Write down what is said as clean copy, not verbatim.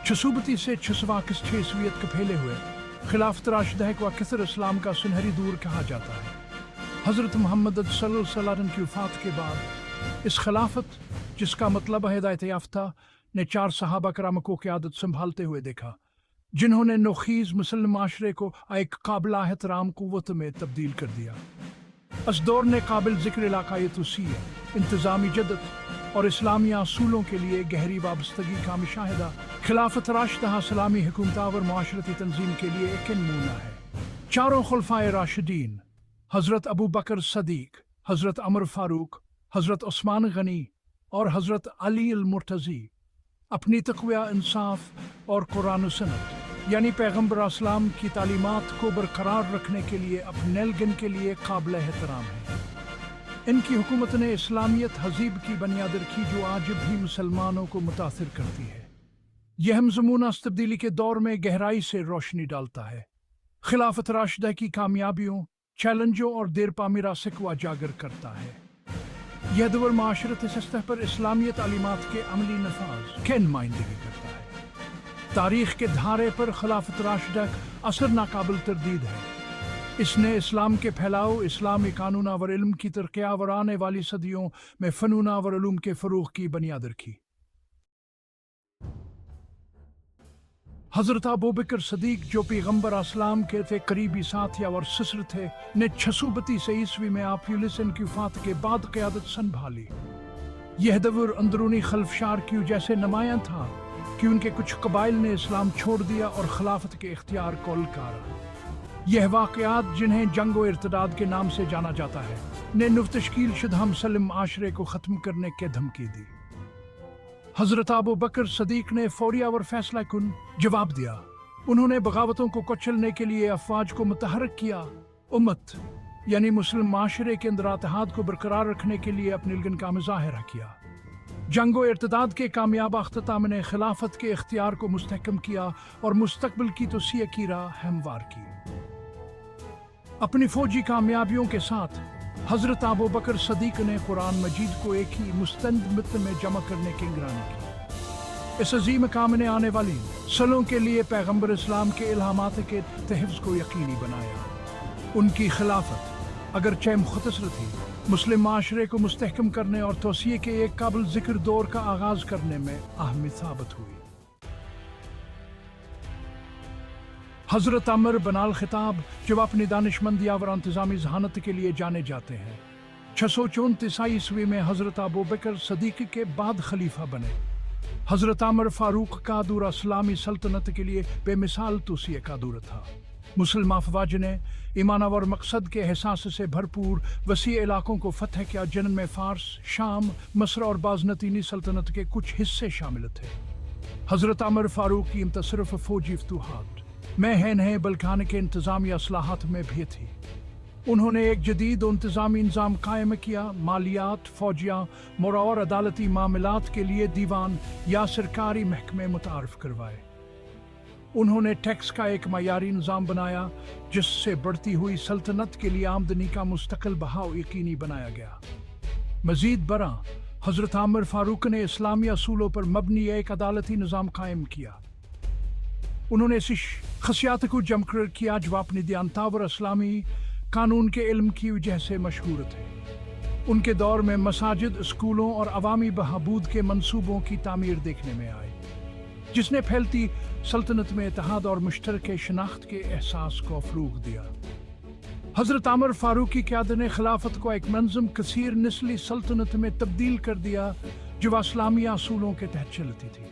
छसूबती से छसवा किस छेसवियत के फैले हुए खिलाफत राशिदा को किसर इस्लाम का सुनहरी दूर कहा जाता है। हज़रत मोहम्मद सल्लल्लाहु अलैहि वसल्लम की वफ़ात के बाद इस खिलाफत, जिसका मतलब है हिदायत याफ्ता, ने 4 सहाबा कराम को क़यादत संभालते हुए देखा, जिन्होंने नोखीज़ मुसलिम माशरे को एक काबिल एहतराम क़ुव्वत में तब्दील कर दिया। इस दौर ने काबिल ज़िक्र इलाक़ाई तौसीअ, इंतज़ामी जदत और इस्लामी असूलों के लिए गहरी वाबस्तगी का मुशाहिदा खिलाफत राशिदा इस्लामी हुकूमत और माशरती तंजीम के लिए एक नमूना है। चारों खुलफाए राशिदीन हज़रत अबू बकर सदीक, हज़रत अमर फ़ारूक, हज़रत उस्मान गनी और हज़रत अली अल मुर्तज़ी अपनी तक़वा, इंसाफ और कुरान सुन्नत यानी पैगम्बर अस्लाम की तालीमात को बरकरार रखने के लिए अपने नलगन के लिए काबिल एहतराम है। इनकी हुकूमत ने इस्लामियत हज़ीब की बुनियाद रखी जो आज भी मुसलमानों को मुतासिर करती है। यह हमज़मूना इस तब्दीली के दौर में गहराई से रोशनी डालता है। खिलाफत राशिदा की कामयाबियों, चैलेंजों और देरपा मिरासे को उजागर करता है। यह दौर माशरती सतह पर इस्लामियत तालीमात के अमली नफाज के नुमाइंदगी करता है। तारीख़ के धारे पर खिलाफत राशिदा असर नाकाबिल तरदीद है। इसने इस्लाम के फैलाव, इस्लामी कानून और इल्म की तरक्या और आने वाली सदियों में फ़नून और उलूम के फ़रोग़ की बुनियाद रखी। हज़रत अबू बकर सदीक, जो पैगम्बर अस्लाम के थे करीबी साथी और ससुर थे, ने 632 ईस्वी में आप की वफ़ात के बाद क़यादत संभाली। यह दौर अंदरूनी खलफशार की वजह से नुमायां था कि उनके कुछ कबाइल ने इस्लाम छोड़ दिया और खिलाफत के इख्तियार को ललकारा। यह वाक़यात, जिन्हें जंग व इर्तिदाद के नाम से जाना जाता है, ने तश्कील शुदा मुसलिम माशरे को ख़त्म करने की धमकी दी। हज़रत अबू बकर सदीक ने फौरी और फैसला कुन जवाब दिया। उन्होंने बगावतों को कुचलने के लिए अफवाज को मुतहर्रिक किया। उम्मत यानी मुस्लिम माशरे के अंदर इत्तेहाद को बरकरार रखने के लिए अपने लगन का मुज़ाहिरा किया। जंग व इर्तिदाद के कामयाब अख्ताम ने खिलाफत के इख्तियार को मुस्तहकम किया और मुस्तकबिल की तौसीअ की राह हमवार की। अपनी फौजी कामयाबियों के साथ हज़रत अबू बकर सदीक ने कुरान मजीद को एक ही मुस्तंद मित्र में जमा करने की निगरानी की। इस अजीम काम ने आने वाली सलों के लिए पैगम्बर इस्लाम के इल्हामात के तहफ़्ज़ को यकीनी बनाया। उनकी खिलाफत अगरचे मुख्तसर थी, मुस्लिम माशरे को मुस्तहकम करने और तौसीए के एक काबिल ज़िक्र दौर का आगाज़ करने में अहम साबित हुई। हज़रत अमर बनाल खिताब, जब अपनी दानिशमंदी और इंतज़ामी जहानत के लिए जाने जाते हैं, 634 ईस्वी में हज़रत अबू बकर सदीक के बाद खलीफा बने। हज़रत अमर फ़ारूक का दूर इस्लामी सल्तनत के लिए बेमिसाल तौसीए का दूर था। मुसलिम अफवाज ने ईमान और मकसद के एहसास से भरपूर वसी इलाकों को फतह किया, जिनमें फ़ारस, शाम, मस्र और बाज़नतीनी सल्तनत के कुछ हिस्से शामिल थे। हज़रत अमर फ़ारूक की सिर्फ फ़ौजी फतूहात में है नहीं, बल्कि के इंतज़ामी असलाहत में भी थी। उन्होंने एक जदीद इंतज़ामी निज़ाम कायम किया। मालियात, फ़ौजिया, मोरा और अदालती मामलात के लिए दीवान या सरकारी महकमे मुतारफ़ करवाए। उन्होंने टैक्स का एक मयारी निज़ाम बनाया, जिससे बढ़ती हुई सल्तनत के लिए आमदनी का मुस्तकिल बहाव यकीनी बनाया गया। मज़ीद बरा, हज़रत अमर फ़ारूक ने इस्लामी असूलों पर मबनी एक अदालती निज़ाम कायम किया। उन्होंने इस खसियात को जमकर किया जो अपनी दियानतावर इस्लामी कानून के इल्म की वजह से मशहूर थे। उनके दौर में मसाजिद, स्कूलों और अवामी बहाबूद के मंसूबों की तामीर देखने में आई, जिसने फैलती सल्तनत में इत्तेहाद और मुश्तरके शनाख्त के एहसास को फ़रोग़ दिया। हज़रत अमर फ़ारूक की क़यादत ने खिलाफत को एक मंज़म कसीर नस्ली सल्तनत में तब्दील कर दिया, जो इस्लामी असूलों के तहत चलती थी।